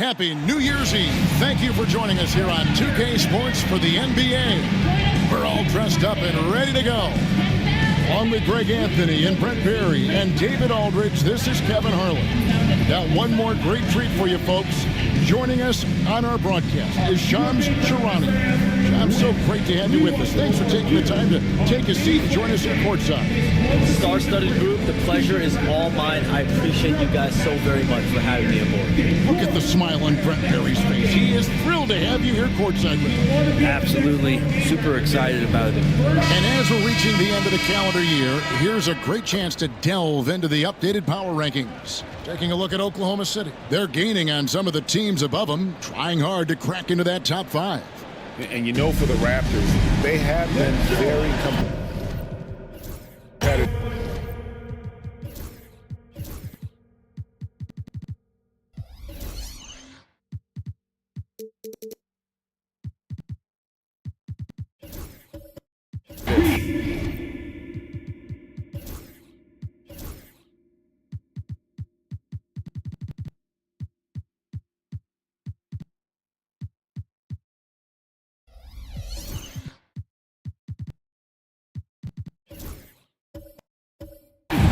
Happy New Year's Eve. Thank you for joining us here on 2K Sports for the NBA. We're all dressed up and ready to go. Along with Greg Anthony and Brent Berry and David Aldridge, this is Kevin Harlan. Got one more great treat for you folks. Joining us on our broadcast is Shams Charania. Shams, so great to have you with us. Thanks for taking the time to take a seat and join us here courtside. Star-studded group, the pleasure is all mine. I appreciate you guys so very much for having me aboard. Look at the smile on Brent Berry's face. He is thrilled to have you here courtside with him. Absolutely. Super excited about it. And as we're reaching the end of the calendar year, here's a great chance to delve into the updated power rankings. Taking a look at Oklahoma City. They're gaining on some of the teams above them, trying hard to crack into that top 5. And you know, for the Raptors, they have been very competitive.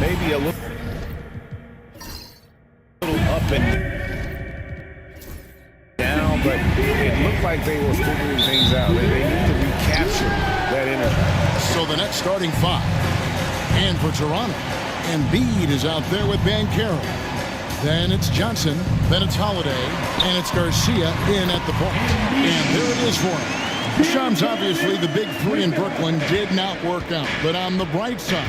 Maybe a little up and down, but it looked like they were figuring things out. They need to recapture that energy. So the next starting 5. And for Toronto, Embiid is out there with Banchero. Then it's Johnson, then it's Holiday, and it's Garcia in at the point. And there it is for him. Shams, obviously the big 3 in Brooklyn did not work out, but on the bright side,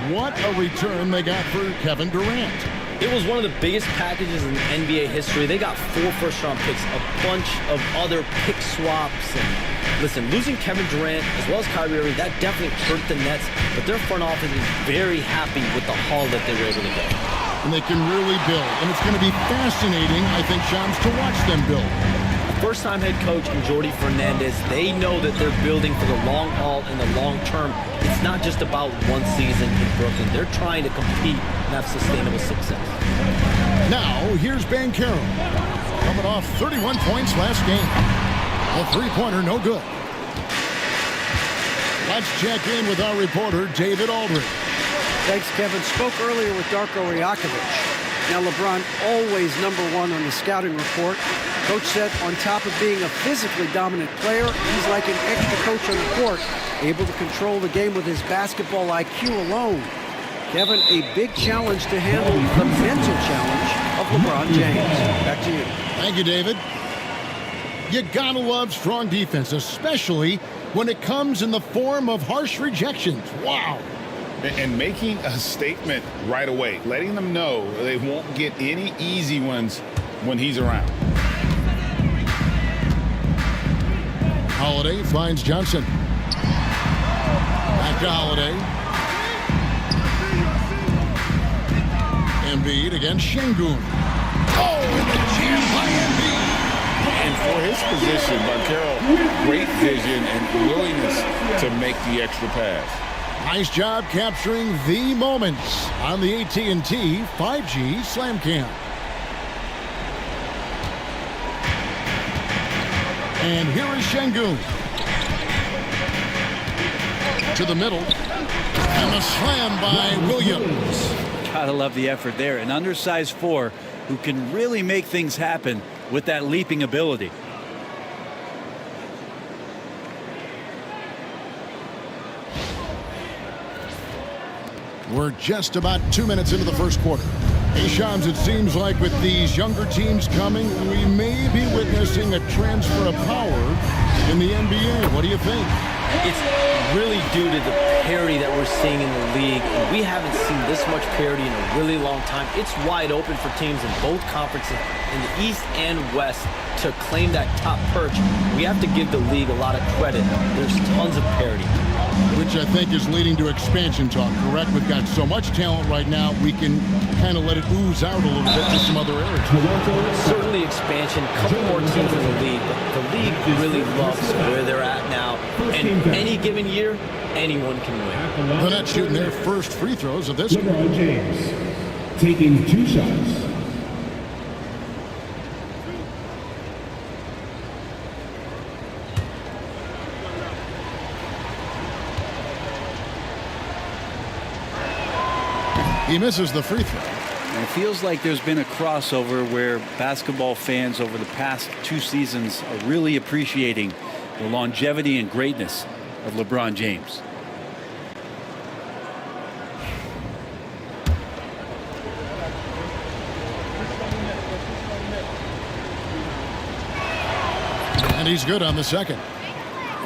what a return they got for Kevin Durant. It was one of the biggest packages in NBA history. They got 4 first-round picks, a bunch of other pick swaps. And listen, losing Kevin Durant as well as Kyrie Irving, that definitely hurt the Nets. But their front office is very happy with the haul that they were able to get. And they can really build. And it's going to be fascinating, I think, Shams, to watch them build. First-time head coach and Jordi Fernandez, they know that they're building for the long haul and the long term. It's not just about one season in Brooklyn. They're trying to compete and have sustainable success. Now, here's Banchero, coming off 31 points last game. A three-pointer, no good. Let's check in with our reporter, David Aldridge. Thanks, Kevin. Spoke earlier with Darko Rajakovic. Now, LeBron always #1 on the scouting report. Coach said on top of being a physically dominant player, he's like an extra coach on the court, able to control the game with his basketball IQ alone. Kevin, a big challenge to handle the mental challenge of LeBron James. Back to you. Thank you, David. You gotta love strong defense, especially when it comes in the form of harsh rejections. Wow. And making a statement right away, letting them know they won't get any easy ones when he's around. Holiday finds Johnson. Back to Holiday. Embiid against Şengün. Oh, and the jam by Embiid. And for his position, Banchero, great vision and willingness to make the extra pass. Nice job capturing the moments on the AT&T 5G Slam Cam. And here is Şengün. To the middle. And a slam by Williams. Gotta love the effort there. An undersized 4 who can really make things happen with that leaping ability. We're just about 2 minutes into the first quarter. Hey, Shams, it seems like with these younger teams coming, we may be witnessing a transfer of power in the NBA. What do you think? It's really due to the parity that we're seeing in the league. And we haven't seen this much parity in a really long time. It's wide open for teams in both conferences, in the East and West, to claim that top perch. We have to give the league a lot of credit. There's tons of parity. Which I think is leading to expansion talk, correct? We've got so much talent right now, we can kind of let it ooze out a little bit to some other areas. Certainly expansion, a couple more teams in the league, but the league really loves where they're at now. And any given year, anyone can win. The Nets shooting their first free throws of this. LeBron James taking 2 shots. He misses the free throw. And it feels like there's been a crossover where basketball fans over the past 2 seasons are really appreciating the longevity and greatness of LeBron James. And he's good on the second.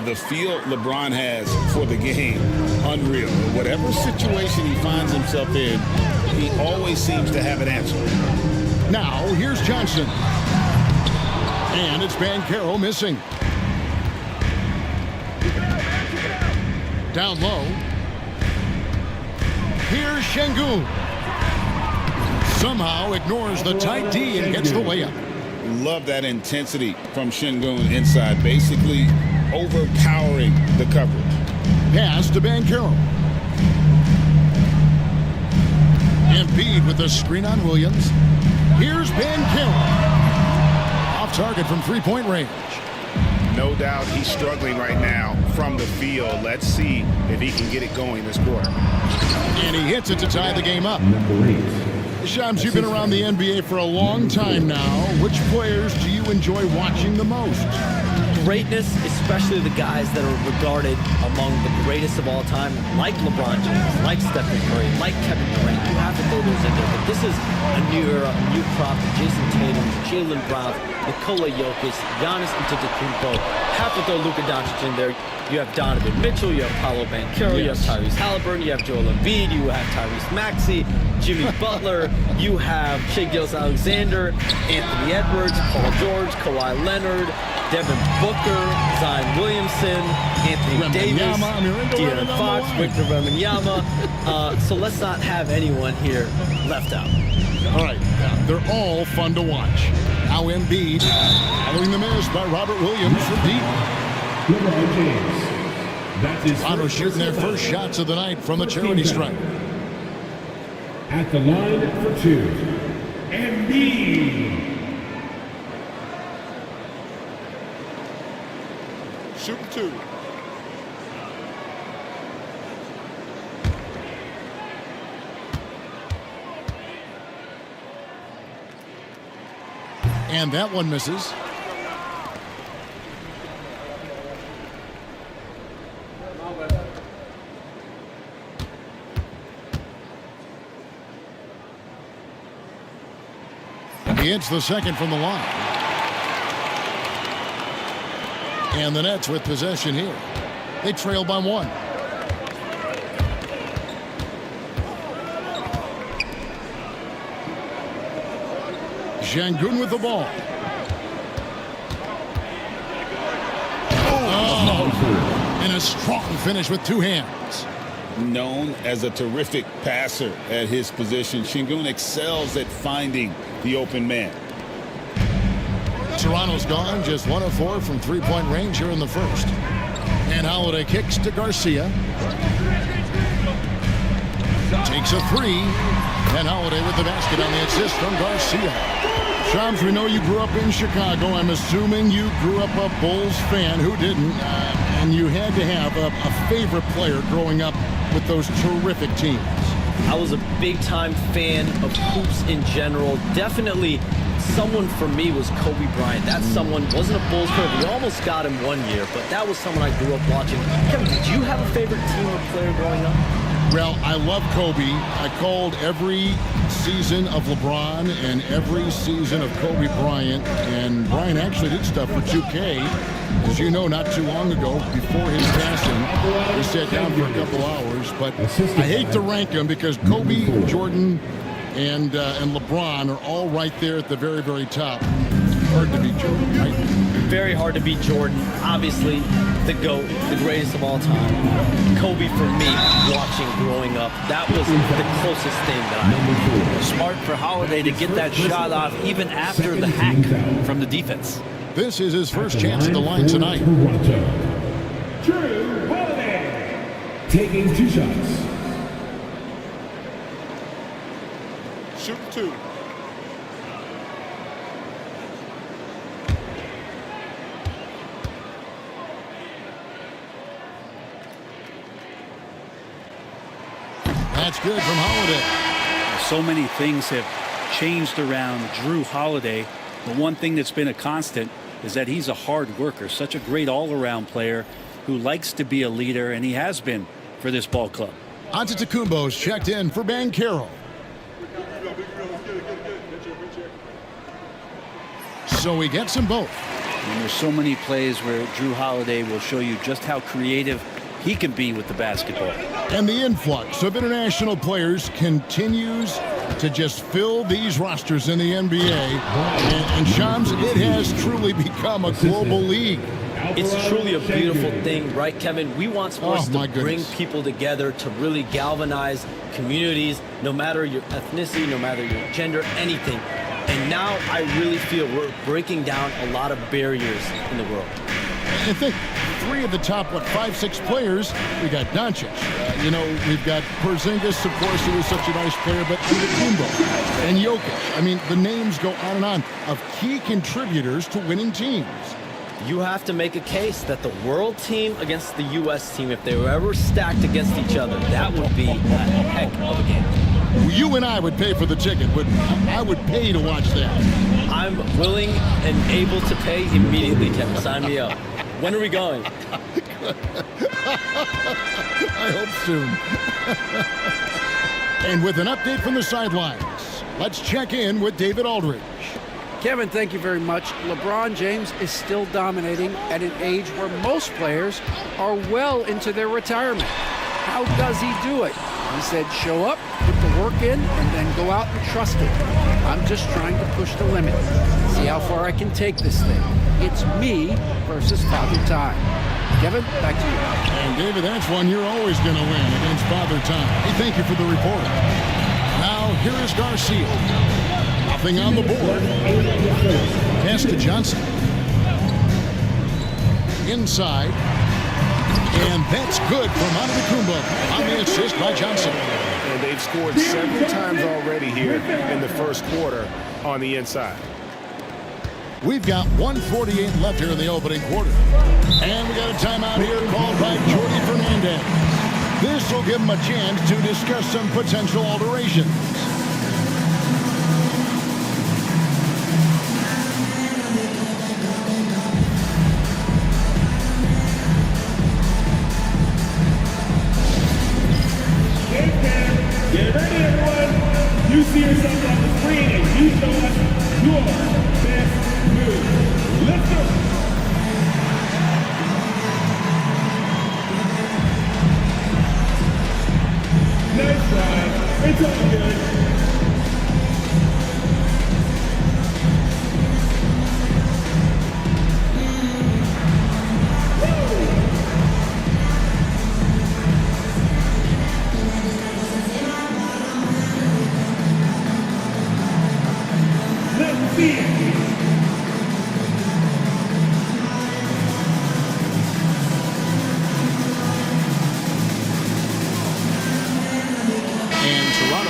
The feel LeBron has for the game, unreal. Whatever situation he finds himself in, he always seems to have an answer. Now, here's Johnson. And it's Banchero missing. Down low. Here's Şengün. Somehow ignores the tight D and gets the layup. Love that intensity from Şengün inside, basically overpowering the coverage. Pass to Banchero. Embiid with the screen on Williams. Here's Banchero. Off target from three-point range. No doubt he's struggling right now from the field. Let's see if he can get it going this quarter. And he hits it to tie the game up. Shams, you've been around the NBA for a long time now. Which players do you enjoy watching the most? Greatness, especially the guys that are regarded among the greatest of all time, like LeBron James, like Stephen Curry, like Kevin Durant. You have to throw those in there, but this is a new era, a new crop. Jason Tatum, Jaylen Brown, Nikola Jokic, Giannis Antetokounmpo. Have to throw Luka Doncic in there. You have Donovan Mitchell, you have Paolo Banchero, you have Tyrese Halliburton, you have Joel Embiid, you have Tyrese Maxey, Jimmy Butler, you have Shai Gilgeous-Alexander, Anthony Edwards, Paul George, Kawhi Leonard, Devin Booker, Zion Williamson, Anthony Davis, De'Aaron Fox, Victor Wembanyama. So let's not have anyone here left out. All right, they're all fun to watch. Now Embiid, following the miss by Robert Williams from deep. LeBron James. That's his Toronto shooting their first shots of the night from the charity stripe. At the line for 2, Embiid. Shooting 2. And that one misses. He hits the second from the line. And the Nets with possession here. They trail by 1. Şengün with the ball. Oh, and a strong finish with 2 hands. Known as a terrific passer at his position, Şengün excels at finding the open man. Toronto's gone just 1 of 4 from three-point range here in the first. And Holiday kicks to Garcia. Takes a 3. And Holiday with the basket on the assist from Garcia. Shams, we know you grew up in Chicago. I'm assuming you grew up a Bulls fan. Who didn't? And you had to have a favorite player growing up with those terrific teams. I was a big-time fan of hoops in general. Definitely someone for me was Kobe Bryant. That someone wasn't a Bulls player. We almost got him one year, but that was someone I grew up watching. Kevin, did you have a favorite team or player growing up? Well, I love Kobe. I called every season of LeBron and every season of Kobe Bryant. And Bryant actually did stuff for 2K. As you know, not too long ago, before his passing, we sat down for a couple hours. But I hate to rank them because Kobe, Jordan, and LeBron are all right there at the very, very top. Hard to beat Jordan, right? Very hard to beat Jordan. Obviously, the GOAT, the greatest of all time. Kobe, for me, watching growing up, that was the closest thing that I had. Smart for Holiday to get that shot off even after the hack from the defense. This is his first chance at the line tonight. Drew Holiday. Taking 2 shots. Shooting 2. That's good from Holiday. so many things have changed around Drew Holiday, the one thing that's been a constant is that he's a hard worker, such a great all-around player who likes to be a leader, and he has been for this ball club. Antetokounmpo's checked in for Banchero. So he gets them both. And there's so many plays where Drew Holiday will show you just how creative he can be with the basketball. And the influx of international players continues to just fill these rosters in the NBA. And Shams, it has truly become a global league. It's truly a beautiful thing, right, Kevin? We want sports to bring people together, to really galvanize communities, no matter your ethnicity, no matter your gender, anything. And now I really feel we're breaking down a lot of barriers in the world. I think 3 of the top, 5, 6 players, we got Doncic. We've got Porzingis, of course, who is such a nice player, but Antetokounmpo and Jokic. I mean, the names go on of key contributors to winning teams. You have to make a case that the world team against the U.S. team, if they were ever stacked against each other, that would be a heck of a game. You and I would pay for the ticket, but I would pay to watch that. I'm willing and able to pay immediately, Kevin. Sign me up. When are we going? I hope soon. And with an update from the sidelines, let's check in with David Aldridge. Kevin, thank you very much. LeBron James is still dominating at an age where most players are well into their retirement. How does he do it? He said, show up, put the work in, and then go out and trust it. I'm just trying to push the limit, see how far I can take this thing. It's me versus Father Time. Kevin, back to you. And David, that's one you're always going to win against Father Time. Hey, thank you for the report. Now, here is Garcia. Nothing on the board. Pass to Johnson. Inside. And that's good from Antetokounmpo on the assist by Johnson. And they've scored several times already here in the first quarter on the inside. We've got 1:48 left here in the opening quarter. And we got a timeout here called by Jordi Fernandez. This will give him a chance to discuss some potential alterations. Get ready, everyone. You see yourself on the screen and you show us your best move. Let's go. Nice try. It's all good.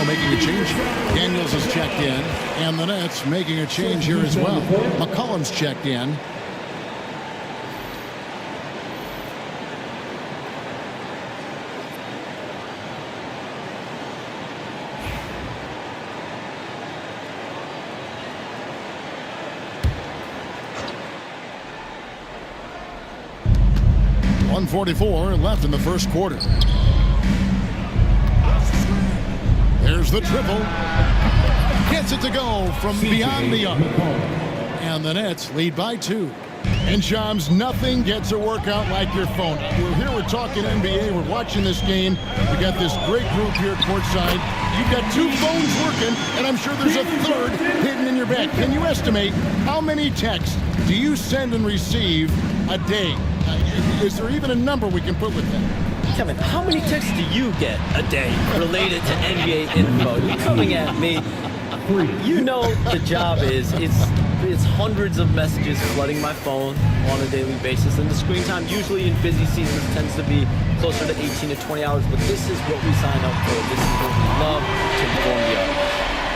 Making a change. Daniels is checked in, and the Nets making a change here as well. McCollum's checked in. .144 left in the first quarter. There's the triple. Gets it to go from beyond the arc. And the Nets lead by 2. And Shams, nothing gets a workout like your phone. We're here, we're talking NBA, we're watching this game. We got this great group here courtside. You've got 2 phones working, and I'm sure there's a third hidden in your bag. Can you estimate how many texts do you send and receive a day? Is there even a number we can put with that? Kevin, how many texts do you get a day related to NBA info? You're coming at me. You know the job is, it's hundreds of messages flooding my phone on a daily basis. And the screen time usually in busy seasons tends to be closer to 18 to 20 hours. But this is what we sign up for. This is what we love to inform the others.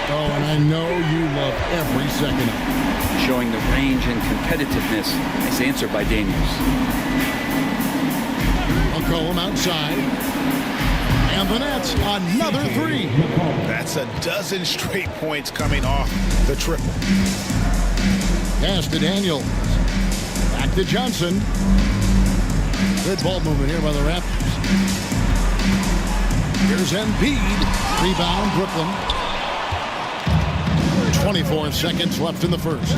Oh, and I know you love every second of it. Showing the range and competitiveness. Nice answer by Daniels. McCollum outside. And the Nets, another three. That's a dozen straight points coming off the triple. Pass to Daniels. Back to Johnson. Good ball movement here by the Raptors. Here's Embiid. Rebound, Brooklyn. 24 seconds left in the first.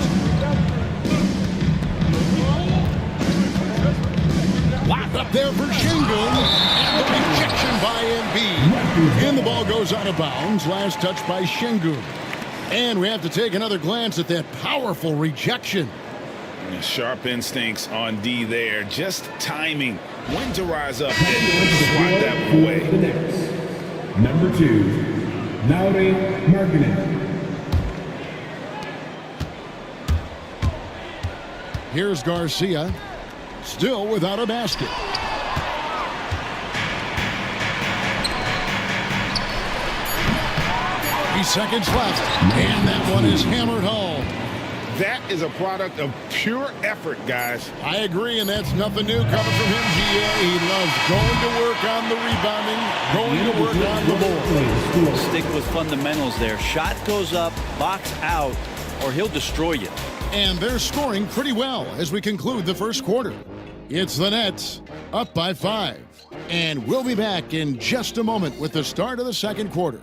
Locked up there for Şengün. And the rejection by Embiid. And the ball goes out of bounds. Last touch by Şengün. And we have to take another glance at that powerful rejection. Sharp instincts on D there. Just timing when to rise up and swat that away. Number 2, Lauri Markkanen. Here's Garcia, still without a basket. Seconds left, and that one is hammered home. That is a product of pure effort, guys. I agree, and that's nothing new coming from him, GA. He loves going to work on the rebounding, going to work on the board. Stick with fundamentals there. Shot goes up, box out, or he'll destroy you. And they're scoring pretty well as we conclude the first quarter. It's the Nets up by 5. And we'll be back in just a moment with the start of the second quarter.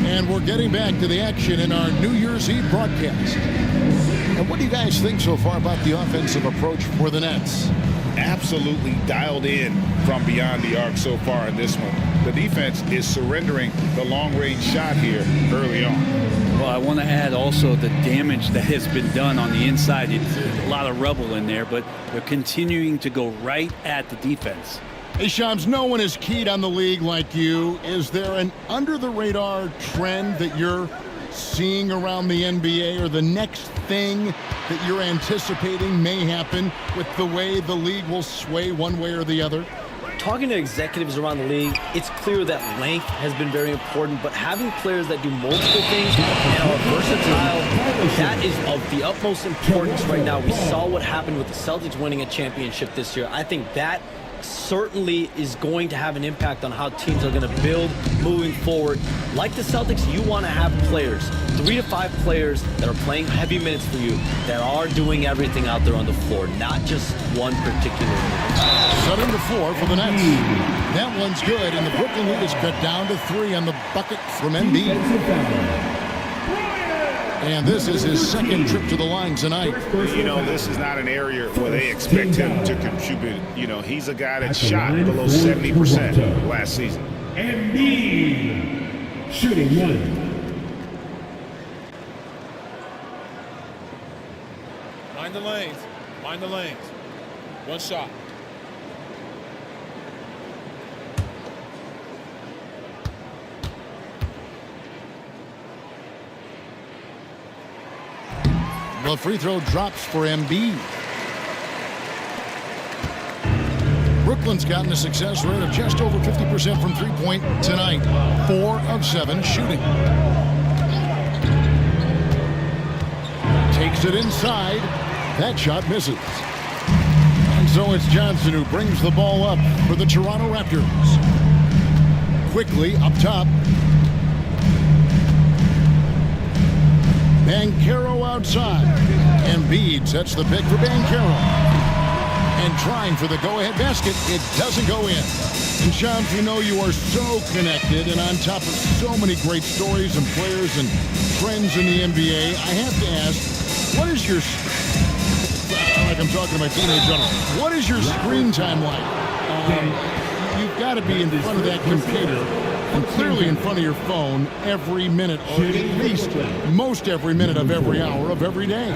And we're getting back to the action in our New Year's Eve broadcast. And what do you guys think so far about the offensive approach for the Nets? Absolutely dialed in from beyond the arc so far in this one. The defense is surrendering the long-range shot here early on. Well, I want to add also the damage that has been done on the inside. It's a lot of rubble in there, but they're continuing to go right at the defense. Hey, Shams, no one is keyed on the league like you. Is there an under-the-radar trend that you're seeing around the NBA, or the next thing that you're anticipating may happen with the way the league will sway one way or the other? Talking to executives around the league, it's clear that length has been very important, but having players that do multiple things and are versatile, that is of the utmost importance right now. We saw what happened with the Celtics winning a championship this year. I think that certainly is going to have an impact on how teams are going to build moving forward. Like the Celtics, you want to have players, 3 to 5 players that are playing heavy minutes for you, that are doing everything out there on the floor, not just one particular move. 7-4 for the Nets. That one's good, and the Brooklyn lead is cut down to 3 on the bucket from Embiid. And this is his second trip to the line tonight. You know, this is not an area where they expect him to contribute. You know, he's a guy that shot below 70% last season. Embiid, shooting 1. Mind the lanes. Mind the lanes. One shot. The free throw drops for Embiid. Brooklyn's gotten a success rate of just over 50% from three-point tonight. 4 of 7 shooting. Takes it inside. That shot misses. And so it's Johnson who brings the ball up for the Toronto Raptors. Quickly up top. Banchero outside. Embiid sets the pick for Banchero. And trying for the go-ahead basket, it doesn't go in. And Shams, you know you are so connected and on top of so many great stories and players and trends in the NBA. I have to ask, what is your, like I'm talking to my teenage daughter, what is your screen time like? You've got to be in front of that computer and clearly in front of your phone every minute, or at least most every minute of every hour of every day.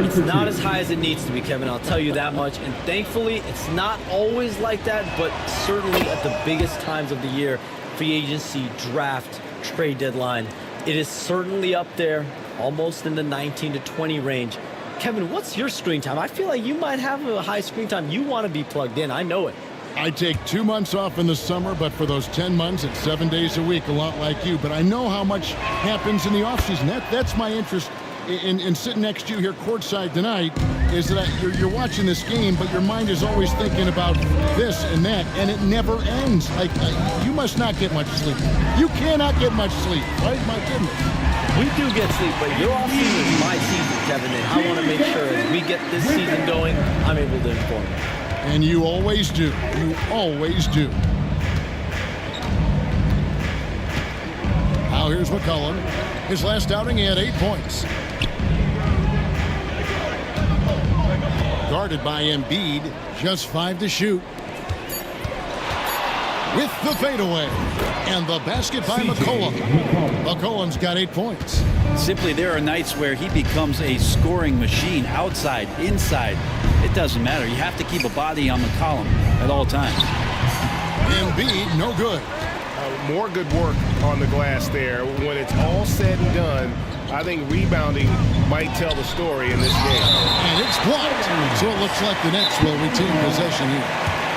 It's not as high as it needs to be, Kevin, I'll tell you that much. And thankfully, it's not always like that, but certainly at the biggest times of the year, free agency, draft, trade deadline, it is certainly up there, almost in the 19 to 20 range. Kevin, what's your screen time? I feel like you might have a high screen time. You want to be plugged in. I know it. I take 2 months off in the summer, but for those 10 months, it's 7 days a week, a lot like you. But I know how much happens in the offseason. That's my interest in sitting next to you here courtside tonight, is that you're watching this game, but your mind is always thinking about this and that, and it never ends. Like, you must not get much sleep. You cannot get much sleep, right? My goodness. We do get sleep, but your offseason is my season, Kevin, and I want to make sure as we get this season going, I'm able to inform you. And you always do. You always do. Now here's McCollum. His last outing, he had 8 points. Guarded by Embiid, just 5 to shoot. With the fadeaway. And the basket by McCollum. McCollum's got 8 points. Simply, there are nights where he becomes a scoring machine, outside, inside. It doesn't matter. You have to keep a body on McCollum at all times. Embiid, no good. More good work on the glass there. When it's all said and done, I think rebounding might tell the story in this game. And it's blocked. So it looks like the Nets will retain possession here.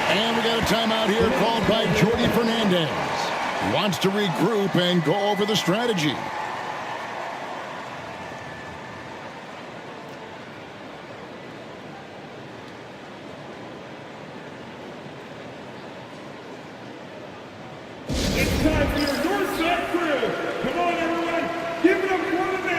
And we got a timeout here called by Jordy Fernandez. Wants to regroup and go over the strategy. It's time for your doorstep crew. Come on, everyone. Give it up for the man.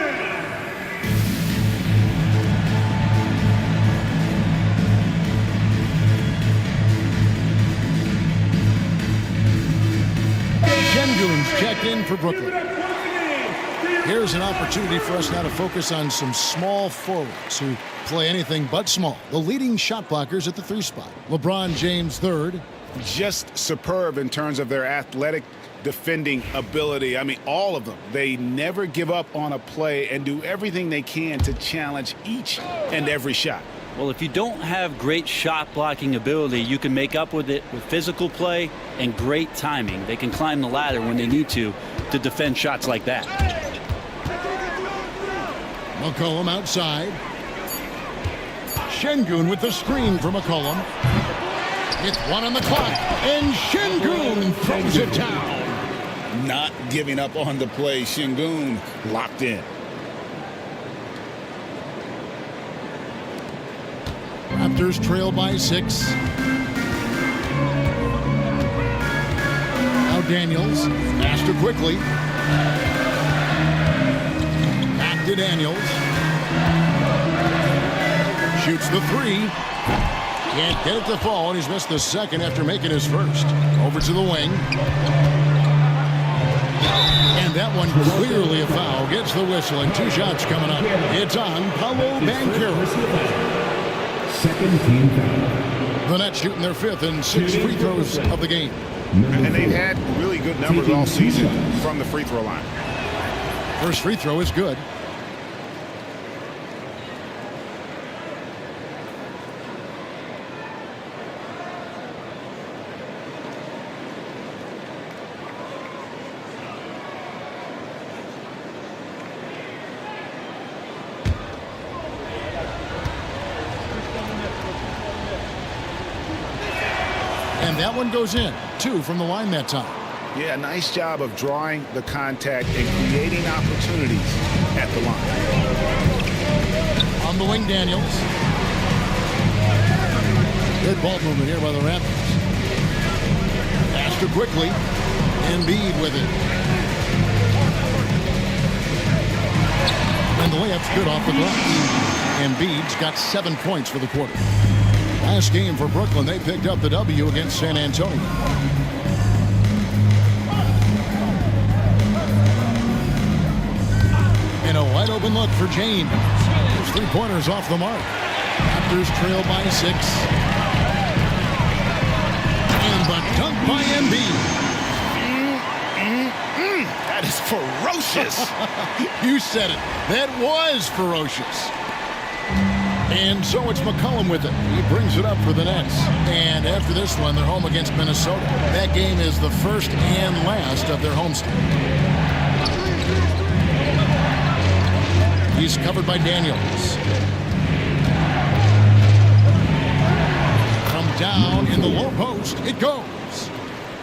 Şengün's checked in for Give it Brooklyn. up once again. Here's an opportunity for us now to focus on some small forwards who play anything but small. The leading shot blockers at the 3 spot. LeBron James third. Just superb in terms of their athletic defending ability. I mean, all of them. They never give up on a play and do everything they can to challenge each and every shot. Well, if you don't have great shot blocking ability, you can make up with it with physical play and great timing. They can climb the ladder when they need to defend shots like that. McCollum outside. Şengün with the screen for McCollum. With 1 on the clock. And Şengün throws it down. Not giving up on the play. Şengün locked in. Raptors trail by 6. Now Daniels. Faster quickly. Back to Daniels. Shoots the 3. Can't get it to fall, and he's missed the second after making his first. Over to the wing. And that one clearly a foul. Gets the whistle, and 2 shots coming up. It's on Paolo Banchero. Second team foul. The Nets shooting their 5th and 6th free throws of the game. And they've had really good numbers all season from the free throw line. First free throw is good. And that one goes in. 2 from the line that time. Yeah, nice job of drawing the contact and creating opportunities at the line. On the wing, Daniels. Good ball movement here by the Raptors. Faster quickly. Embiid with it. And the layup's good off the glass. Embiid's got 7 points for the quarter. Last game for Brooklyn, they picked up the W against San Antonio. And a wide open look for James. His 3-pointers off the mark. Raptors trail by 6. And the dunk by Embiid. That is ferocious. You said it. That was ferocious. And so it's McCollum with it. He brings it up for the Nets. And after this one, they're home against Minnesota. That game is the first and last of their homestand. He's covered by Daniels. From down in the low post. It goes.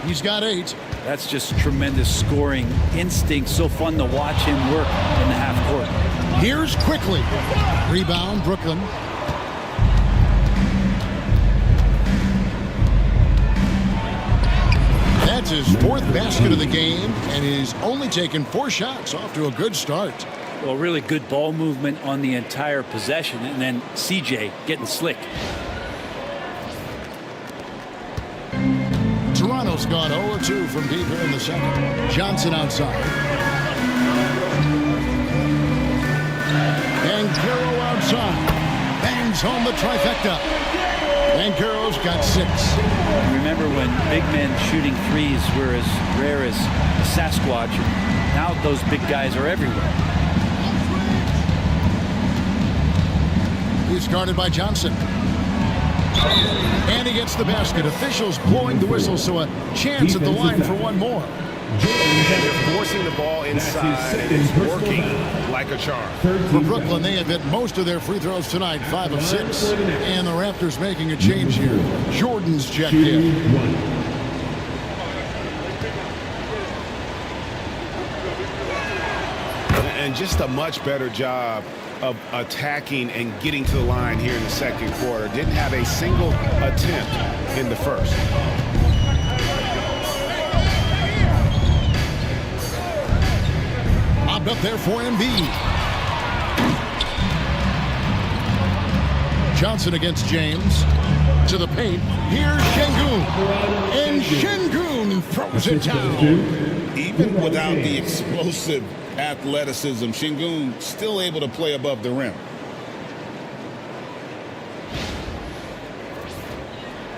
He's got 8. That's just tremendous scoring instinct. So fun to watch him work in the half court. Here's Quickly. Rebound, Brooklyn. That's his 4th basket of the game, and he's only taken 4 shots. Off to a good start. Well, really good ball movement on the entire possession, and then CJ getting slick. Toronto's gone 0-2 from deep here in the second. Johnson outside. Banchero outside. Bangs home the trifecta. Banchero's got 6. Remember when big men shooting threes were as rare as Sasquatch, and now those big guys are everywhere. He's guarded by Johnson. And he gets the basket. Officials blowing the whistle, so a chance at the line for one more. They're forcing the ball inside, and it's working like a charm. For Brooklyn, they have hit most of their free throws tonight, 5 of 6. And the Raptors making a change here. Jordan's checked in. And just a much better job of attacking and getting to the line here in the second quarter. Didn't have a single attempt in the first. Popped up there for Embiid. Johnson against James. To the paint. Here's Şengün. And Şengün throws it down. Even without the explosive athleticism, Şengün still able to play above the rim.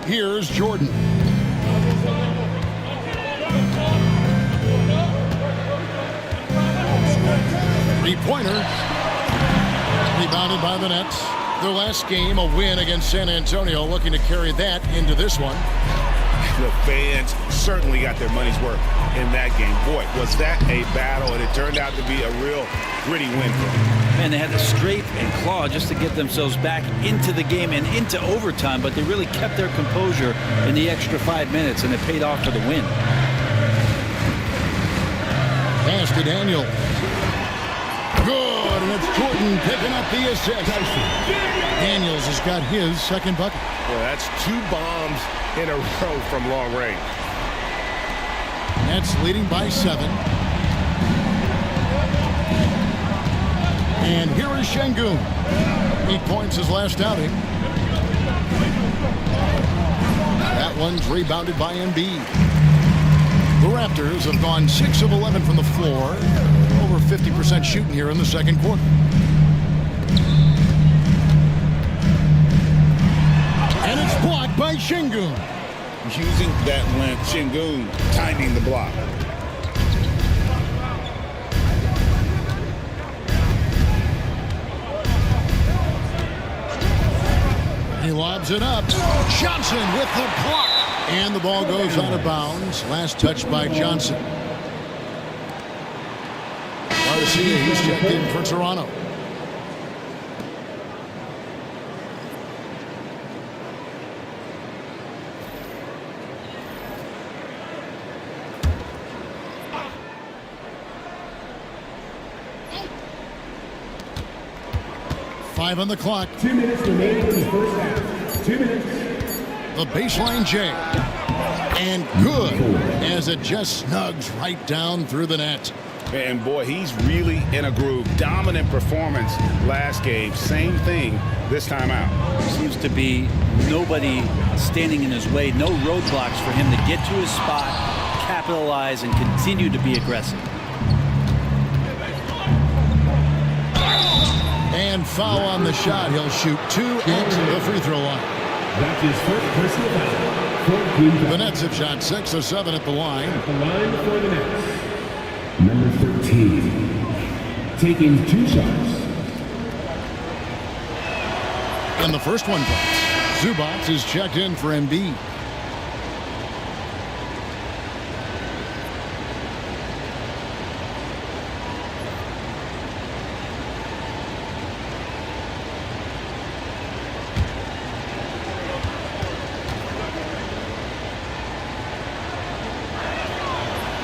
Here's Jordan. Three-pointer. Rebounded by the Nets. Their last game, a win against San Antonio, looking to carry that into this one. The fans certainly got their money's worth in that game. Boy, was that a battle, and it turned out to be a real gritty win for them. And they had to scrape and claw just to get themselves back into the game and into overtime, but they really kept their composure in the extra 5 minutes, and it paid off for the win. Pass to Daniel. Good, and it's Jordan picking up the assist. Daniels has got his second bucket. Boy, that's 2 bombs in a row from long range. Nets leading by 7. And here is Şengün. 8 points his last outing. That one's rebounded by Embiid. The Raptors have gone 6 of 11 from the floor. Over 50% shooting here in the second quarter. And it's blocked by Şengün. Using that length, Şengün timing the block. He lobs it up. Johnson with the block. And the ball goes out of bounds. Last touch by Johnson. Garcia, he's checked in for Toronto. Five on the clock. 2 minutes remaining in the first half. 2 minutes. The baseline J. And good as it just snugs right down through the net. And boy, he's really in a groove. Dominant performance last game. Same thing this time out. Seems to be nobody standing in his way, no roadblocks for him to get to his spot, capitalize, and continue to be aggressive. And foul on the shot. He'll shoot 2 at the free throw line. That's his first personal foul. The Nets have shot 6 of 7 at the line. At the line for the Nets. Number 13, taking 2 shots. And the first one drops. Zubac is checked in for Embiid.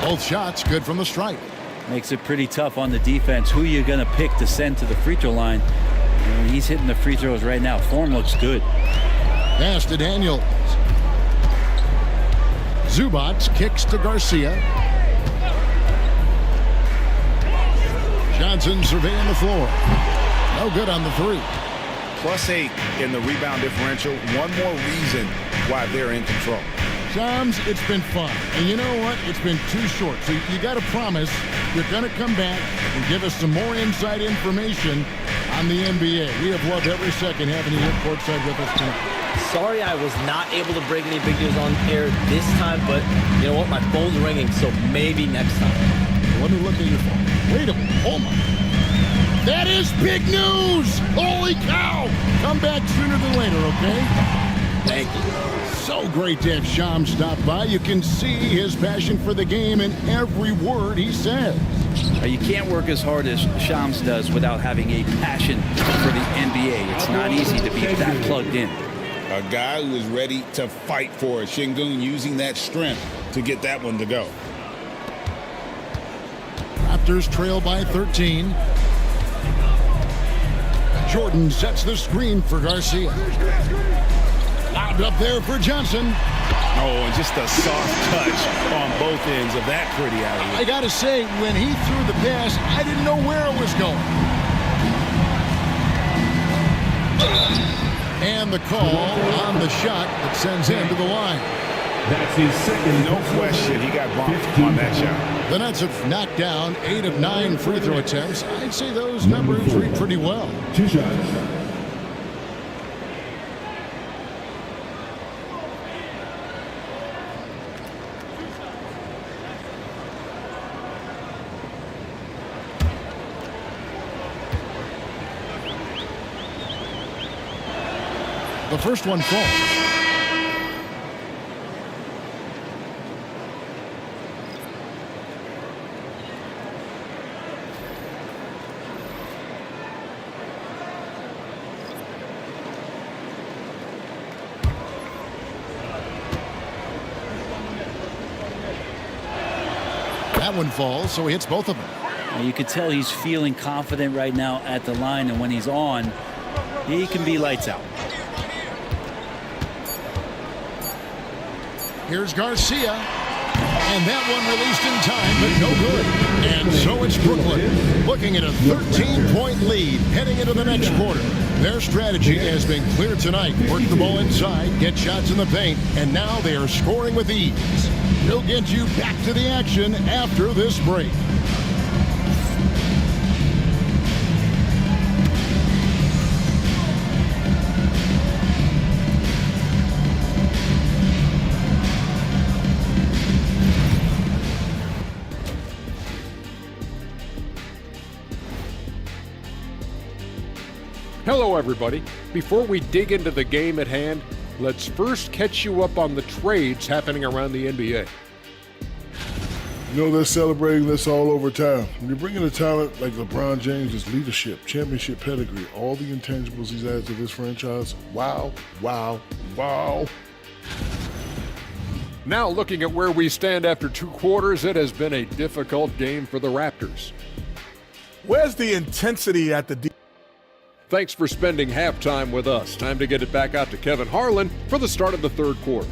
Both shots good from the stripe. Makes it pretty tough on the defense. Who you're going to pick to send to the free throw line? He's hitting the free throws right now. Form looks good. Pass to Daniels. Zubac kicks to Garcia. Johnson surveying the floor. No good on the three. +8 in the rebound differential. One more reason why they're in control. Shams, it's been fun. And you know what? It's been too short. So you got to promise you're going to come back and give us some more inside information on the NBA. We have loved every second having you here courtside with us tonight. Sorry I was not able to break any big news on air this time, but you know what? My phone's ringing, so maybe next time. Let me look at your phone. Wait a minute. Oh, my. That is big news! Holy cow! Come back sooner than later, okay? Thank you. So great to have Shams stop by. You can see his passion for the game in every word he says. You can't work as hard as Shams does without having a passion for the NBA. It's not easy to be that plugged in. A guy who is ready to fight for it. Şengün using that strength to get that one to go. Raptors trail by 13. Jordan sets the screen for Garcia. Lobbed up there for Johnson. Oh, and just a soft touch on both ends of that pretty alley. I got to say, when he threw the pass, I didn't know where it was going. And the call on the shot that sends him to the line. That's his second. No question, he got bumped on that shot. The Nets have knocked down 8 of 9 free throw attempts. I'd say those numbers read pretty well. 2 shots. The first one falls. That one falls, so he hits both of them. You could tell he's feeling confident right now at the line, and when he's on, he can be lights out. Here's Garcia, and that one released in time, but no good. And so it's Brooklyn looking at a 13-point lead heading into the next quarter. Their strategy has been clear tonight. Work the ball inside, get shots in the paint, and now they are scoring with ease. We'll get you back to the action after this break. Hello, everybody. Before we dig into the game at hand, let's first catch you up on the trades happening around the NBA. You know, they're celebrating this all over town. When you're bringing a talent like LeBron James, his leadership, championship pedigree, all the intangibles he's added to this franchise, wow, wow, wow. Now, looking at where we stand after 2 quarters, it has been a difficult game for the Raptors. Where's the intensity at the Thanks for spending halftime with us. Time to get it back out to Kevin Harlan for the start of the 3rd quarter.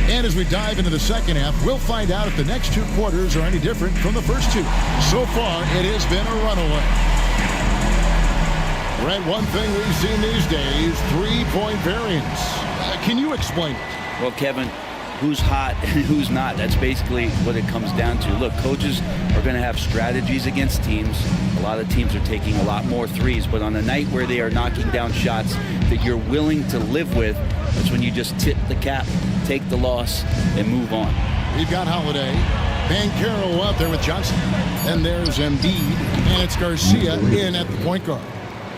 And as we dive into the second half, we'll find out if the next 2 quarters are any different from the first 2. So far, it has been a runaway. Brent, one thing we've seen these days, 3-point variance. Can you explain it? Well, Kevin, who's hot and who's not? That's basically what it comes down to. Look, coaches are going to have strategies against teams. A lot of teams are taking a lot more threes, but on a night where they are knocking down shots that you're willing to live with, that's when you just tip the cap, take the loss, and move on. We've got Holiday, Banchero out there with Johnson. Then there's Embiid, and it's Garcia in at the point guard.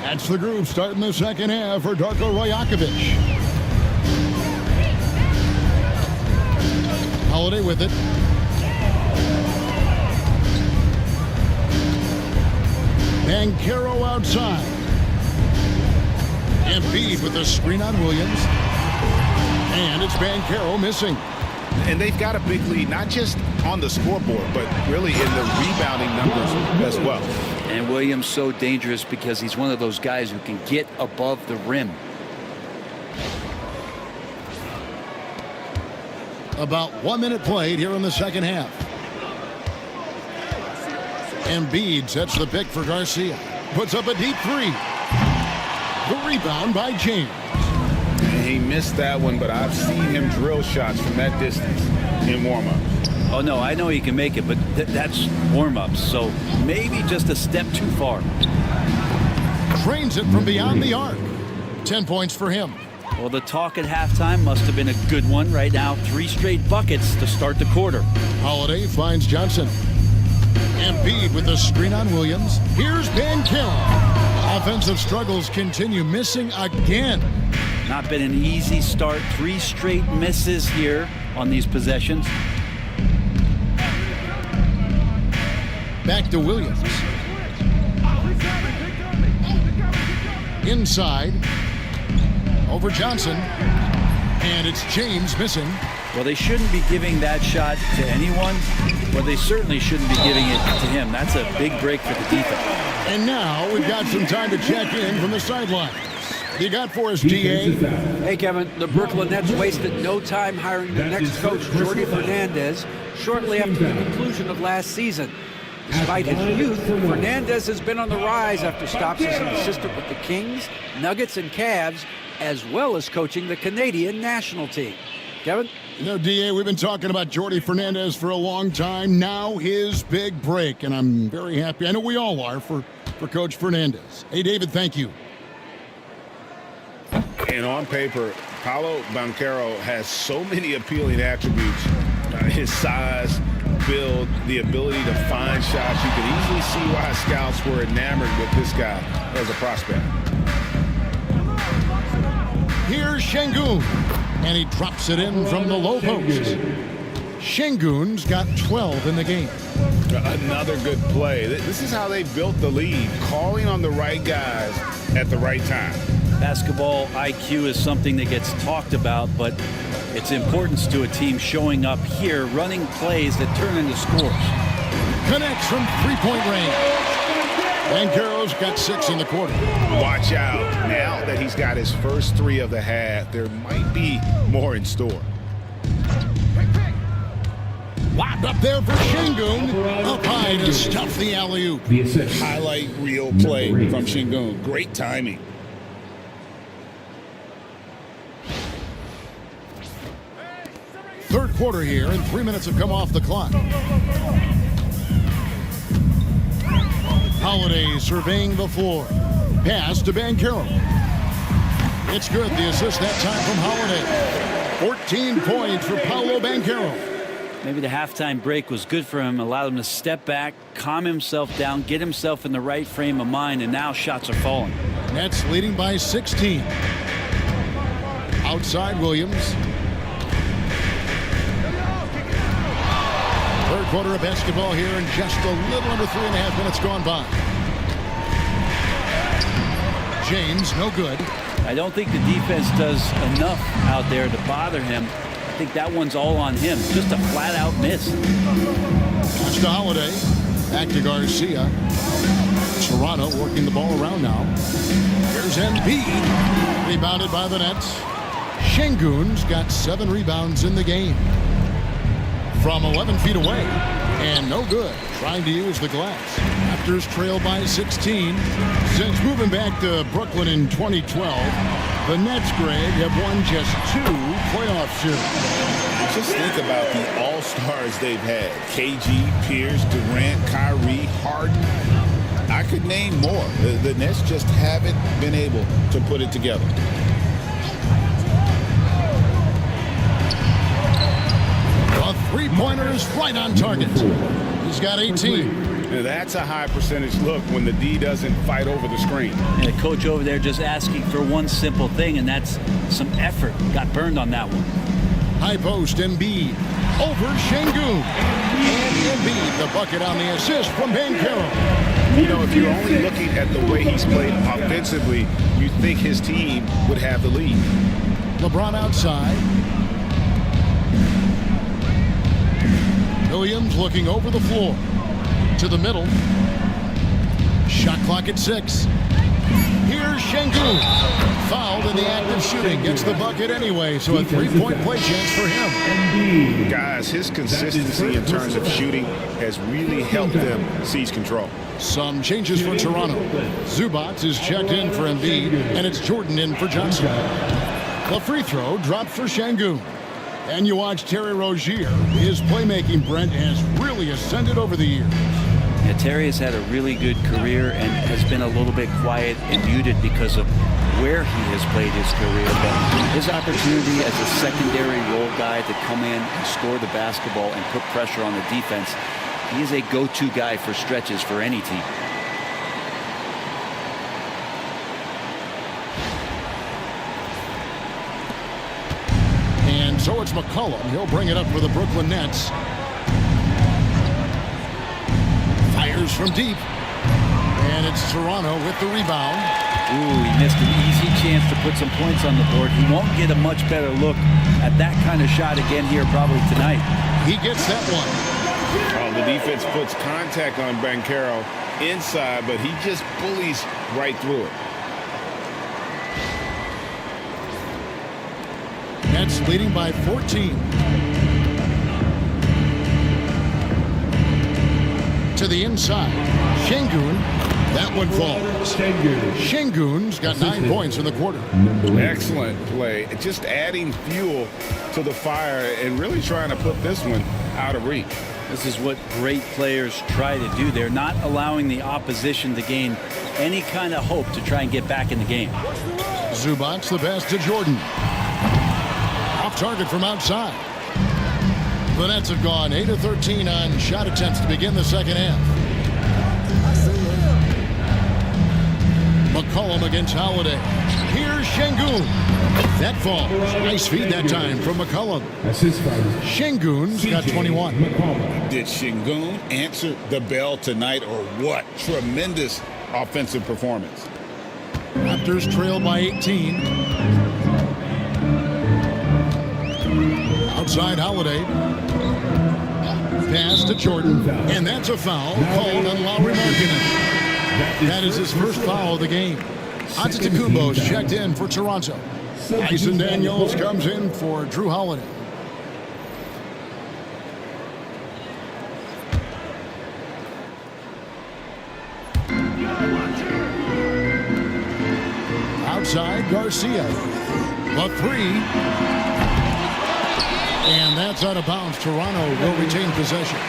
That's the group starting the second half for Darko Rajakovic. Holiday with it. Banchero outside. Embiid with the screen on Williams. And it's Banchero missing. And they've got a big lead, not just on the scoreboard, but really in the rebounding numbers as well. And Williams so dangerous because he's one of those guys who can get above the rim. About 1 minute played here in the second half. Embiid sets the pick for Garcia. Puts up a deep three. The rebound by James. He missed that one, but I've seen him drill shots from that distance in warm-ups. Oh, no, I know he can make it, but that's warm-ups, so maybe just a step too far. Trains it from beyond the arc. 10 points for him. Well, the talk at halftime must have been a good one. Right now, 3 straight buckets to start the quarter. Holiday finds Johnson. Embiid with the screen on Williams. Here's Banchero. Offensive struggles continue, missing again. Not been an easy start. 3 straight misses here on these possessions. Back to Williams. Inside. Over Johnson. And it's James missing. Well, they shouldn't be giving that shot to anyone, but they certainly shouldn't be giving it to him. That's a big break for the defense. And now we've got some time to check in from the sidelines. You got for us, DA? Hey, Kevin, the Brooklyn Nets wasted no time hiring the next coach, Jordi Fernandez, shortly after the conclusion of last season. Despite his youth, Fernandez has been on the rise after stops as an assistant with the Kings, Nuggets, and Cavs, as well as coaching the Canadian national team. Kevin? You know, DA, we've been talking about Jordi Fernandez for a long time. Now his big break, and I'm very happy. I know we all are for Coach Fernandez. Hey, David, thank you. And on paper, Paolo Banchero has so many appealing attributes. His size, build, the ability to find shots. You can easily see why scouts were enamored with this guy as a prospect. Here's Şengün, and he drops it in from the low post. Şengün's got 12 in the game. Another good play. This is how they built the lead, calling on the right guys at the right time. Basketball IQ is something that gets talked about, but its importance to a team showing up here, running plays that turn into scores. Connects from three-point range. Banchero's got 6 in the quarter. Watch out. Now that he's got his first 3 of the half, there might be more in store. Lobbed up there for Şengün. Up high to stuff the alley-oop. Highlight reel play from Şengün. Great timing. Third quarter here, and 3 minutes have come off the clock. Holiday surveying the floor. Pass to Banchero. It's good. The assist that time from Holiday. 14 points for Paolo Banchero. Maybe the halftime break was good for him, allowed him to step back, calm himself down, get himself in the right frame of mind, and now shots are falling. Nets leading by 16. Outside Williams. Third quarter of basketball here, and just a little under 3.5 minutes gone by. James, no good. I don't think the defense does enough out there to bother him. I think that one's all on him. Just a flat-out miss. Pass to Holiday. Back to Garcia. Toronto working the ball around now. Here's Embiid. Rebounded by the Nets. Şengün's got 7 rebounds in the game. From 11 feet away, and no good. Trying to use the glass. Raptors trail by 16. Since moving back to Brooklyn in 2012, the Nets, Greg, have won just 2 playoff series. Just think about the all-stars they've had. KG, Pierce, Durant, Kyrie, Harden. I could name more. The Nets just haven't been able to put it together. A three-pointer is right on target. He's got 18. Now that's a high percentage look when the D doesn't fight over the screen. And the coach over there just asking for one simple thing, and that's some effort. Got burned on that one. High post, Embiid. Over Şengün. And Embiid, the bucket on the assist from Banchero. You know, if you're only looking at the way he's played offensively, you think his team would have the lead. LeBron outside. Williams looking over the floor. To the middle. Shot clock at 6. Here's Şengün. Fouled in the act of shooting. Gets the bucket anyway, so a 3-point play chance for him. Guys, his consistency in terms of shooting has really helped them seize control. Some changes for Toronto. Zubac is checked in for Embiid, and it's Jordan in for Johnson. The free throw dropped for Şengün. And you watch Terry Rozier. His playmaking, Brent, has really ascended over the years. Yeah, Terry has had a really good career and has been a little bit quiet and muted because of where he has played his career. But his opportunity as a secondary role guy to come in and score the basketball and put pressure on the defense, he is a go-to guy for stretches for any team. And so it's McCollum. He'll bring it up for the Brooklyn Nets. Fires from deep. And it's Toronto with the rebound. Ooh, he missed an easy chance to put some points on the board. He won't get a much better look at that kind of shot again here probably tonight. He gets that one. Oh, the defense puts contact on Banchero inside, but he just bullies right through it. Nets leading by 14. To the inside. Şengün. That one falls. Şengün's got 9 points in the quarter. Excellent play. Just adding fuel to the fire and really trying to put this one out of reach. This is what great players try to do. They're not allowing the opposition to gain any kind of hope to try and get back in the game. Zubac the pass to Jordan. Off target from outside. The Nets have gone 8 of 13 on shot attempts to begin the second half. McCollum against Holiday. Here's Şengün. That falls. Nice feed that time from McCollum. Şengün's got 21. Did Şengün answer the bell tonight or what? Tremendous offensive performance. Raptors trail by 18. Outside Holiday. Pass to Jordan. And that's a foul called on Lauri Markkanen. That is his first foul of the game. Antetokounmpo's checked in for Toronto. Tyson Daniels comes in for Drew Holiday. Outside Garcia. The 3. And that's out of bounds. Toronto will retain possession.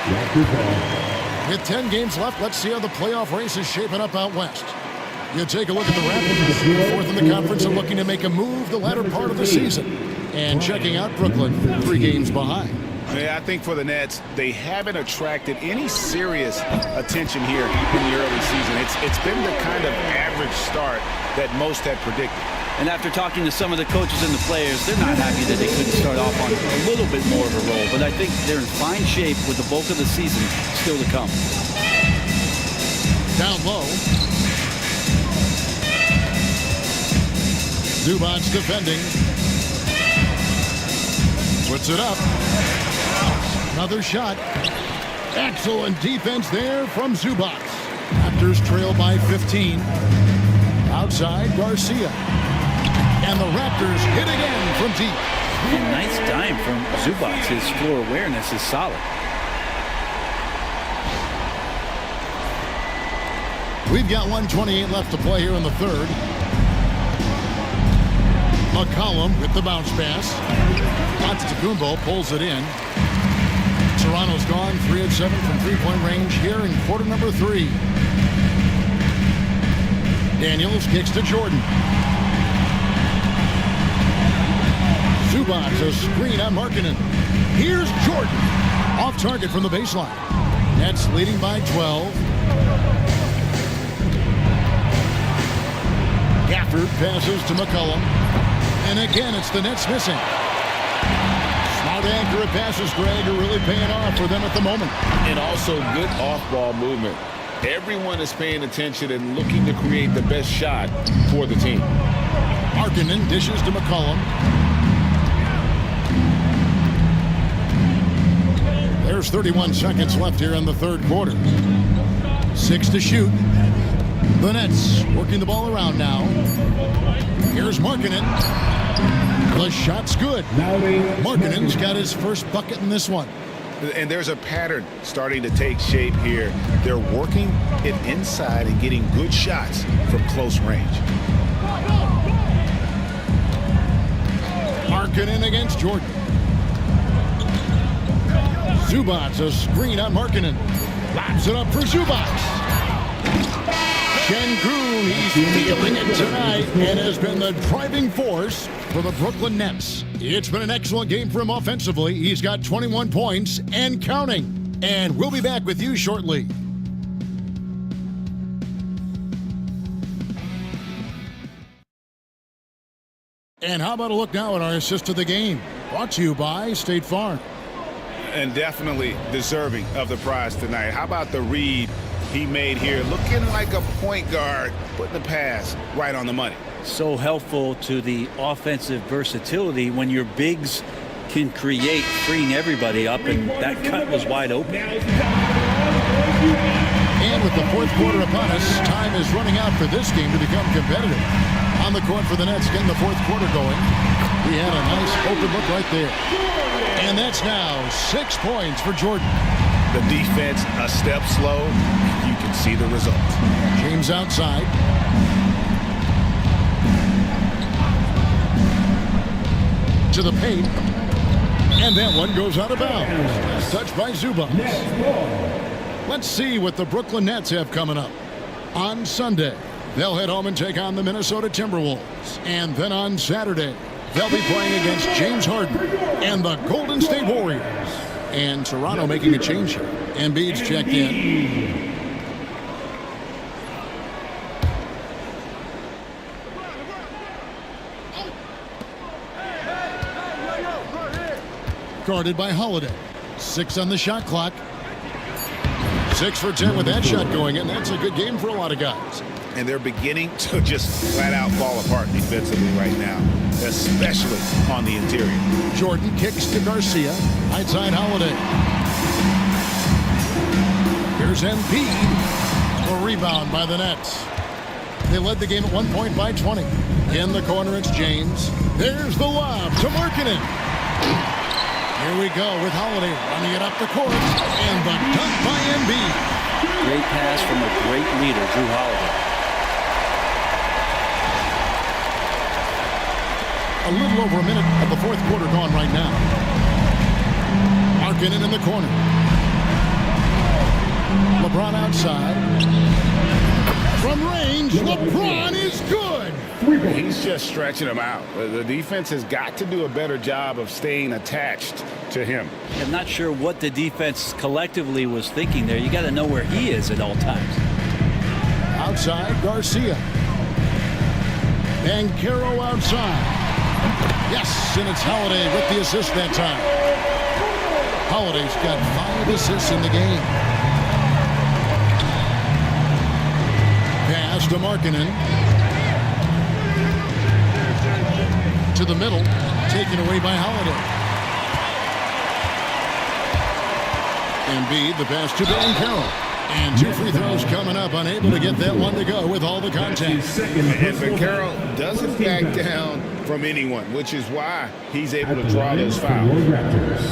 With 10 games left, let's see how the playoff race is shaping up out west. You take a look at the Raptors, 4th in the conference and looking to make a move the latter part of the season. And checking out Brooklyn, 3 games behind. Yeah, I think for the Nets, they haven't attracted any serious attention here in the early season. It's been the kind of average start that most had predicted. And after talking to some of the coaches and the players, they're not happy that they couldn't start off on a little bit more of a roll. But I think they're in fine shape with the bulk of the season still to come. Down low. Zubac defending. Puts it up. Another shot. Excellent defense there from Zubac. Raptors trail by 15. Outside Garcia. And the Raptors hit again from deep. And nice dime from Zubac. His floor awareness is solid. We've got 1:28 left to play here in the third. McCollum with the bounce pass. Antetokounmpo pulls it in. Toronto's gone 3 of 7 from three-point range here in quarter number 3. Daniels kicks to Jordan. Zubac, a screen on Markkanen. Here's Jordan. Off target from the baseline. Nets leading by 12. Gafford passes to McCollum. And again, it's the Nets missing. Smart accurate passes, Greg, are really paying off for them at the moment. And also good off-ball movement. Everyone is paying attention and looking to create the best shot for the team. Markkanen dishes to McCollum. There's 31 seconds left here in the third quarter. 6 to shoot. The Nets working the ball around now. Here's Markkanen. The shot's good. Markkanen's got his first bucket in this one. And there's a pattern starting to take shape here. They're working it inside and getting good shots from close range. Markkanen against Jordan. Zubac's a screen on Markkanen. Lobs it up for Zubac. Şengün, he's feeling it tonight and has been the driving force for the Brooklyn Nets. It's been an excellent game for him offensively. He's got 21 points and counting. And we'll be back with you shortly. And how about a look now at our assist of the game? Brought to you by State Farm. And definitely deserving of the prize tonight. How about the read he made here? Looking like a point guard, putting the pass right on the money. So helpful to the offensive versatility when your bigs can create, freeing everybody up, and that cut was wide open. And with the fourth quarter upon us, time is running out for this game to become competitive. On the court for the Nets, getting the fourth quarter going. He had a nice open look right there. And that's now 6 points for Jordan. The defense a step slow. You can see the result. James outside. To the paint. And that one goes out of bounds. Touched by Zubac. Let's see what the Brooklyn Nets have coming up. On Sunday, they'll head home and take on the Minnesota Timberwolves. And then on Saturday, they'll be playing against James Harden and the Golden State Warriors. And Toronto making a change here. Embiid's checked in. Guarded by Holiday. 6 on the shot clock. 6 for 10 with that shot going in. That's a good game for a lot of guys. And they're beginning to just flat out fall apart defensively right now, especially on the interior. Jordan kicks to Garcia. Right side Holiday. Here's Embiid. A rebound by the Nets. They led the game at 1 point by 20. In the corner, it's James. There's the lob to Markkanen. Here we go with Holiday running it up the court. And the dunk by Embiid. Great pass from a great leader, Drew Holiday. A little over a minute of the fourth quarter gone right now. Markkanen in the corner. LeBron outside. From range, LeBron is good. He's just stretching him out. The defense has got to do a better job of staying attached to him. I'm not sure what the defense collectively was thinking there. You got to know where he is at all times. Outside, Garcia. Banchero outside. Yes, and it's Holiday with the assist that time. Holiday's got 5 assists in the game. Pass to Markkanen. To the middle, taken away by Holiday. Embiid, the pass to Banchero. And 2 free throws coming up, unable to get that one to go with all the contact. And Banchero doesn't back down from anyone, which is why he's able to draw those fouls.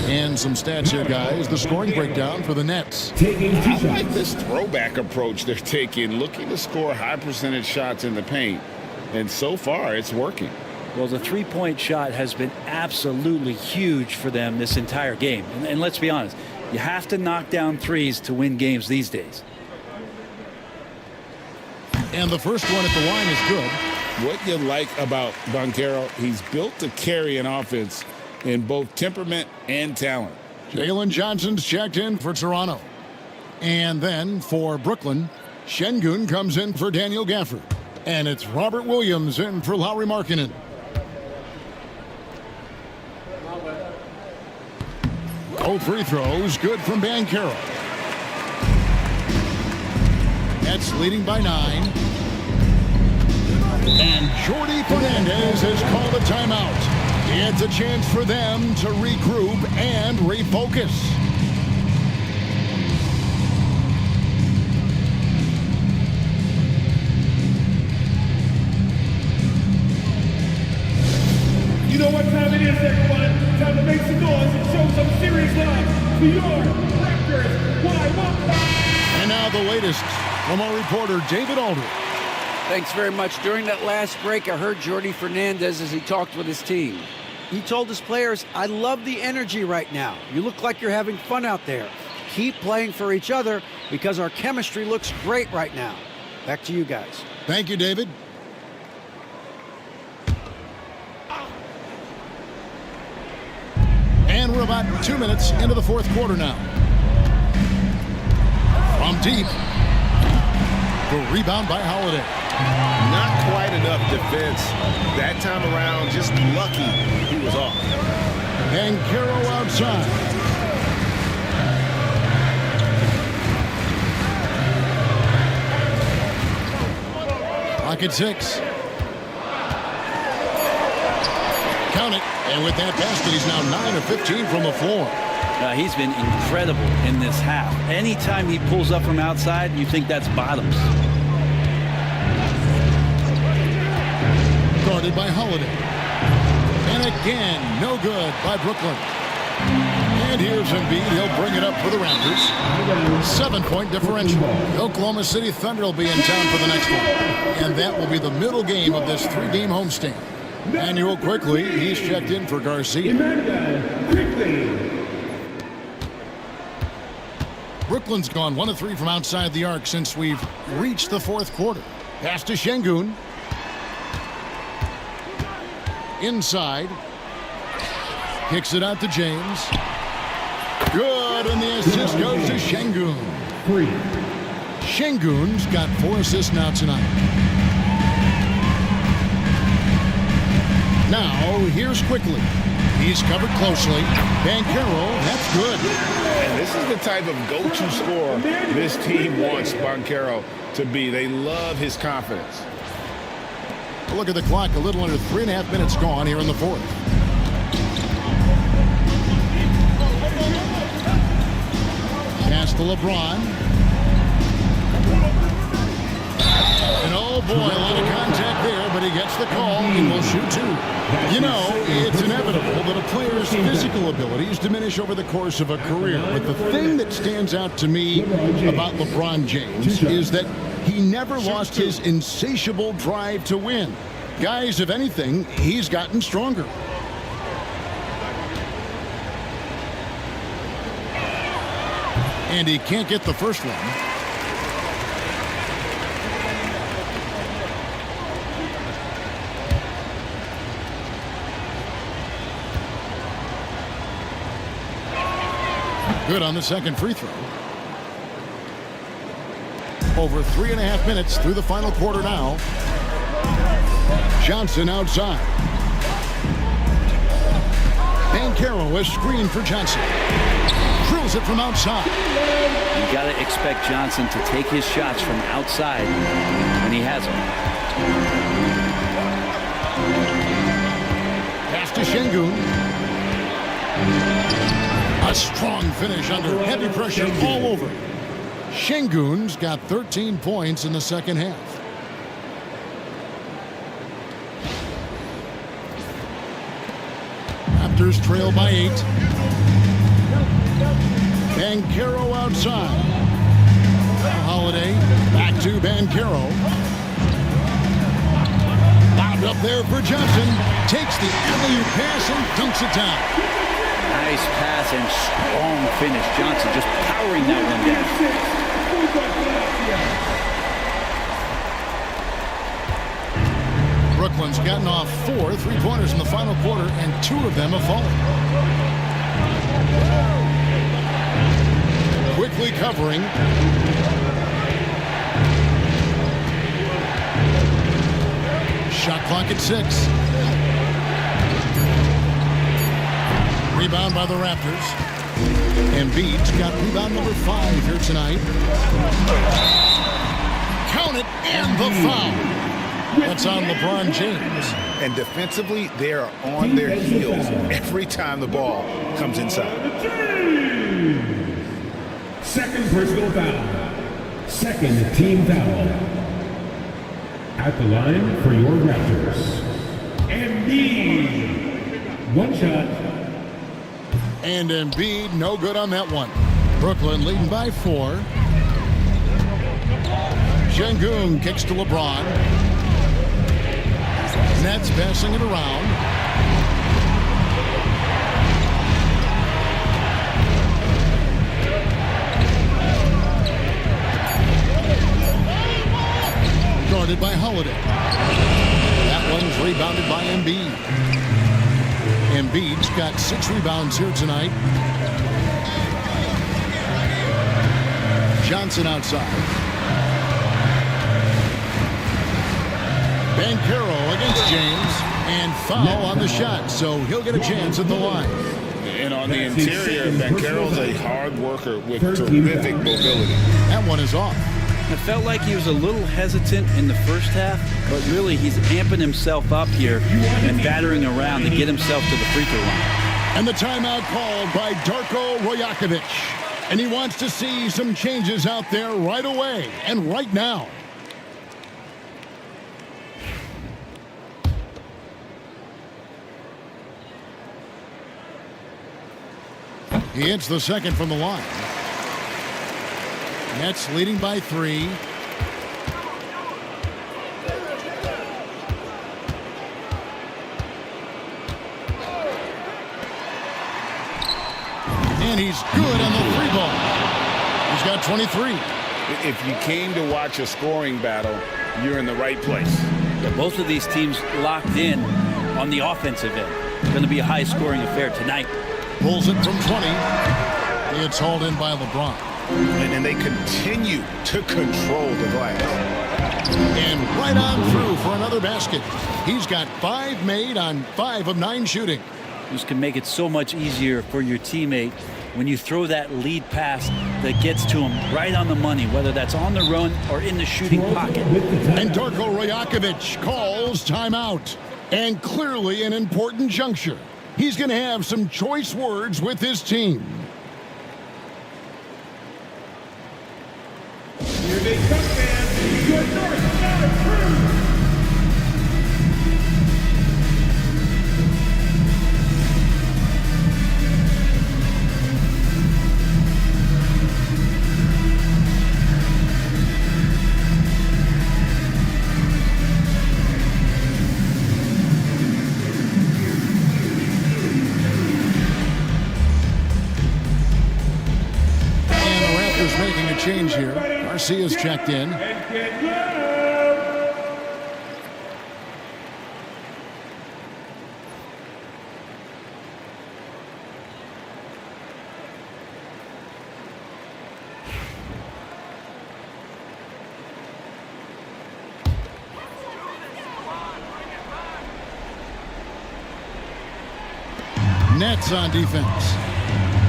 And some stats here, guys. The scoring breakdown for the Nets. I like this throwback approach they're taking, looking to score high percentage shots in the paint. And so far, it's working. Well, the three-point shot has been absolutely huge for them this entire game. And let's be honest, you have to knock down threes to win games these days. And the first one at the line is good. What you like about Banchero, he's built to carry an offense in both temperament and talent. Jalen Johnson's checked in for Toronto. And then for Brooklyn, Şengün comes in for Daniel Gafford. And it's Robert Williams in for Lauri Markkanen. Both free throws good from Banchero. Nets leading by 9. And Jordi Fernandez has called a timeout. It's a chance for them to regroup and refocus. You know what time it is, everyone? Time to make some noise and show some serious love to your Raptors. Why won't they? And now the latest from our reporter, David Aldridge. Thanks very much. During that last break, I heard Jordi Fernandez as he talked with his team. He told his players, I love the energy right now. You look like you're having fun out there. Keep playing for each other because our chemistry looks great right now. Back to you guys. Thank you, David. And we're about 2 minutes into the fourth quarter now. From deep. The rebound by Holiday. Not quite enough defense that time around. Just lucky he was off. And Carroll outside. Pocket 6. Count it. And with that basket, he's now 9 of 15 from the floor. He's been incredible in this half. Anytime he pulls up from outside, you think that's bottoms. Guarded by Holiday. And again, no good by Brooklyn. And here's Embiid. He'll bring it up for the Raptors. 7-point differential. The Oklahoma City Thunder will be in town for the next one. And that will be the middle game of this 3-game homestand. Manuel quickly. He's checked in for Garcia. Brooklyn's gone 1 of 3 from outside the arc since we've reached the fourth quarter. Pass to Şengün. Inside. Kicks it out to James. Good, and the assist goes to Şengün. Şengün's got 4 assists now tonight. Now, here's quickly. He's covered closely. Banchero, that's good. And this is the type of go-to scorer this team wants Banchero to be. They love his confidence. Look at the clock. A little under 3.5 minutes gone here in the fourth. Pass to LeBron. And oh boy, a lot of contact there, but he gets the call and will shoot 2. You know, it's inevitable that a player's physical abilities diminish over the course of a career. But the thing that stands out to me about LeBron James is that he never lost his insatiable drive to win. Guys, if anything, he's gotten stronger. And he can't get the first one. Good on the second free throw. Over 3.5 minutes through the final quarter now. Johnson outside. Banchero is screened for Johnson. Drills it from outside. You got to expect Johnson to take his shots from outside when he has them. Pass to Şengün. A strong finish under heavy pressure all over. Şengün's got 13 points in the second half. Raptors trail by 8. Banchero outside. Holiday back to Banchero. Bobbed up there for Johnson. Takes the alley-oop pass and dunks it down. Nice pass and strong finish. Johnson just powering that one down. Brooklyn's gotten off 4 3-pointers in the final quarter, and 2 of them have fallen. Quickly covering. Shot clock at 6. Rebound by the Raptors. Embiid's got rebound number 5 here tonight. Count it, and the foul. That's on LeBron James. And defensively, they are on their heels every time the ball comes inside. Second personal foul. Second team foul. At the line for your Raptors. Embiid. One shot. And Embiid, no good on that one. Brooklyn leading by 4. Şengün kicks to LeBron. Nets passing it around. Guarded by Holiday. That one's rebounded by Embiid. Embiid's got 6 rebounds here tonight. Johnson outside. Banchero against James, and foul on the shot, so he'll get a chance at the line. And on the interior, Banchero's a hard worker with terrific mobility. That one is off. It felt like he was a little hesitant in the first half, but really he's amping himself up here and battering around to get himself to the free throw line. And the timeout called by Darko Rajakovic. And he wants to see some changes out there right away and right now. He hits the second from the line. Nets leading by 3. And he's good on the free ball. He's got 23. If you came to watch a scoring battle, you're in the right place. Both of these teams locked in on the offensive end. It's going to be a high-scoring affair tonight. Pulls it from 20. It's hauled in by LeBron. And they continue to control the glass. And right on through for another basket. He's got 5 made on 5 of 9 shooting. This can make it so much easier for your teammate when you throw that lead pass that gets to him right on the money, whether that's on the run or in the shooting pocket. And Darko Rajakovic calls timeout. And clearly an important juncture. He's going to have some choice words with his team. Here they come, fans. Your North Star crew. Making a change here. Garcia's checked in. Nets on defense.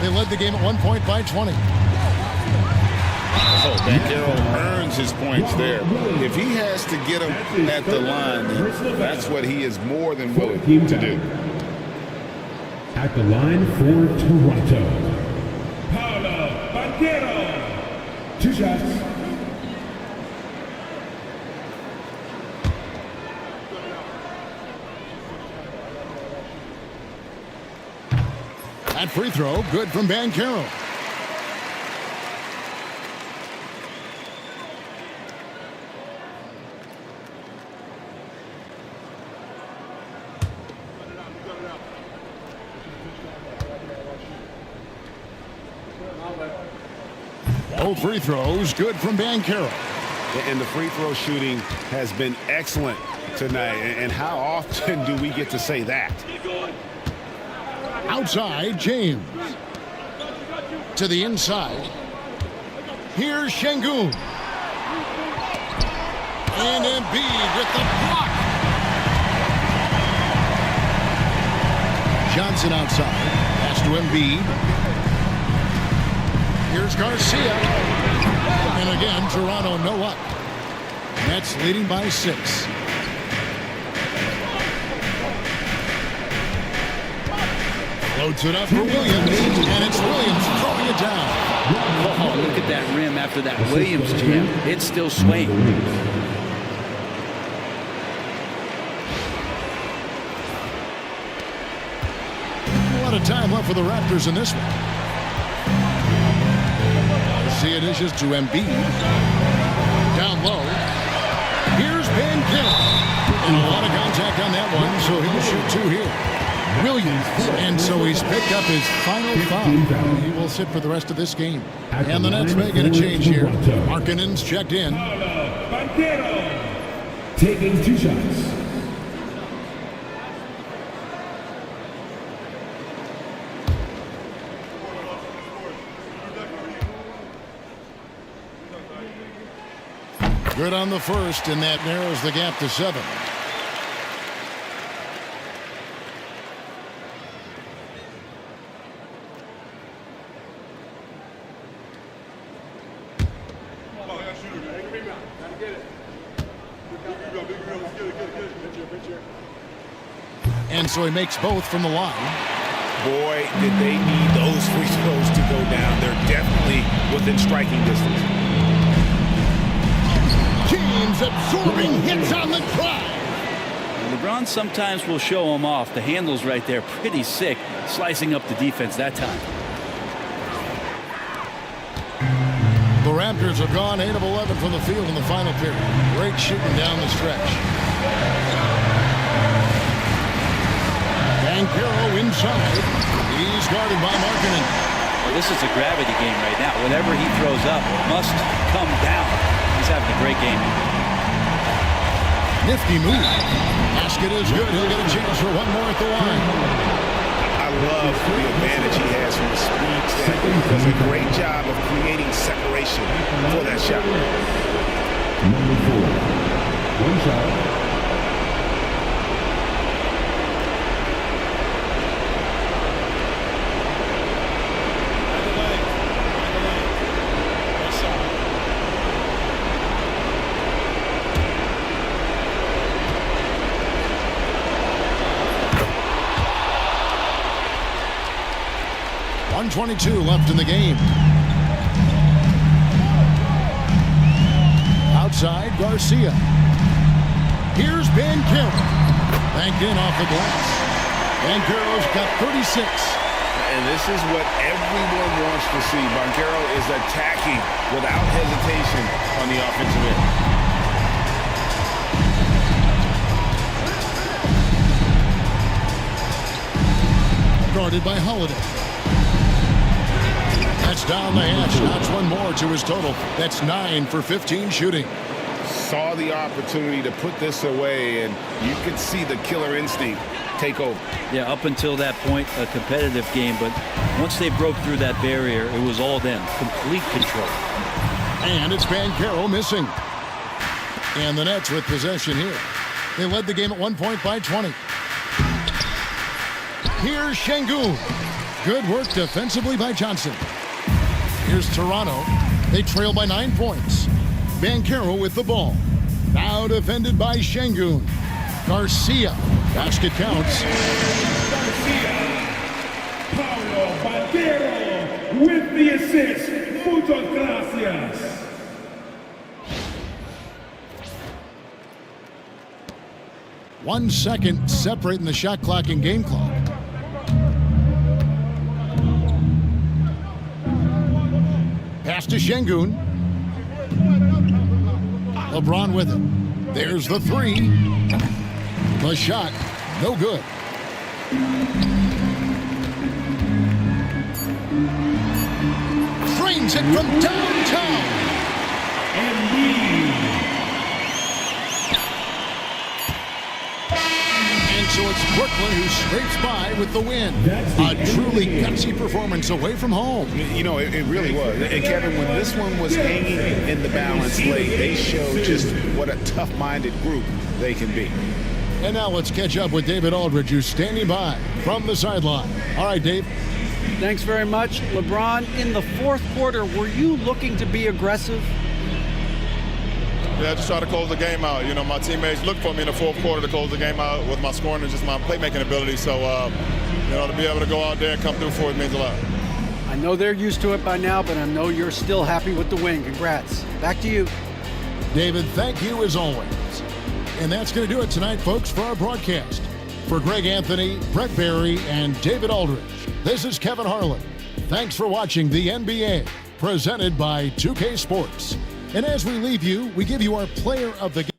They led the game at 1 point by 20. So Banchero earns his points there. If he has to get him at the line, that's what he is more than willing to do. At the line for Toronto, Paolo Banchero. 2 shots. That free throw, good from Banchero. Both free throws, good from Banchero. And the free throw shooting has been excellent tonight. And how often do we get to say that? Outside, James. To the inside. Here's Şengün. And Embiid with the block. Johnson outside. Pass to Embiid. Here's Garcia. And again, Toronto no up. Nets leading by 6. Loads it up for Williams, and it's Williams throwing it down. Oh, look at that rim after that Williams jam. It's still swaying. A lot of time left for the Raptors in this one. Garcia dishes to Embiid. Down low. Here's Van Gogh. And a lot of contact on that one, so he'll shoot 2 here. Williams, and so he's picked up his final foul. He will sit for the rest of this game. And the Nets making a change here. Markkanen's checked in. Taking 2 shots. Good on the first, and that narrows the gap to 7. And so he makes both from the line. Boy, did they need those free throws to go down. They're definitely within striking distance. James absorbing hits on the drive. LeBron sometimes will show him off. The handle's right there, pretty sick, slicing up the defense that time. The Raptors have gone 8 of 11 from the field in the final period. Great shooting down the stretch. Banchero inside. He's guarded by Markkanen. Well, this is a gravity game right now. Whatever he throws up must come down. He's having a great game. Nifty move. Basket is good. He'll get a chance for one more at the line. I love the advantage he has from the speed standpoint. He does a great job of creating separation for that shot. Number 4. 1 shot. .22 left in the game. Outside, Garcia. Here's Banchero. Banked in off the glass. Banchero's got 36. And this is what everyone wants to see. Banchero is attacking without hesitation on the offensive end. Guarded by Holiday. That's down the hatch. Knocks one more to his total. That's 9 for 15 shooting. Saw the opportunity to put this away, and you could see the killer instinct take over. Yeah, up until that point, a competitive game, but once they broke through that barrier, it was all them. Complete control. And it's Banchero missing. And the Nets with possession here. They led the game at 1 point by 20. Here's Şengün. Good work defensively by Johnson. Here's Toronto. They trail by 9 points. Banchero with the ball. Now defended by Şengün. Garcia. Basket counts. Paulo Banchero with the assist. Muchas gracias. One second separating the shot clock and game clock. Pass to Şengün. LeBron with it. There's the 3. The shot, no good. Frames it from downtown. And so it's Brooklyn who scrapes by with the win. A truly gutsy performance away from home. You know, it really was. And Kevin, when this one was hanging in the balance late, they showed just what a tough-minded group they can be. And now let's catch up with David Aldridge, who's standing by from the sideline. All right, Dave. Thanks very much. LeBron, in the fourth quarter, were you looking to be aggressive? just try to close the game out. You know, my teammates looked for me in the fourth quarter to close the game out with my scoring and just my playmaking ability. So, you know, to be able to go out there and come through for it means a lot. I know they're used to it by now, but I know you're still happy with the win. Congrats. Back to you. David, thank you as always. And that's going to do it tonight, folks, for our broadcast. For Greg Anthony, Brett Barry, and David Aldridge, this is Kevin Harlan. Thanks for watching the NBA, presented by 2K Sports. And as we leave you, we give you our player of the game.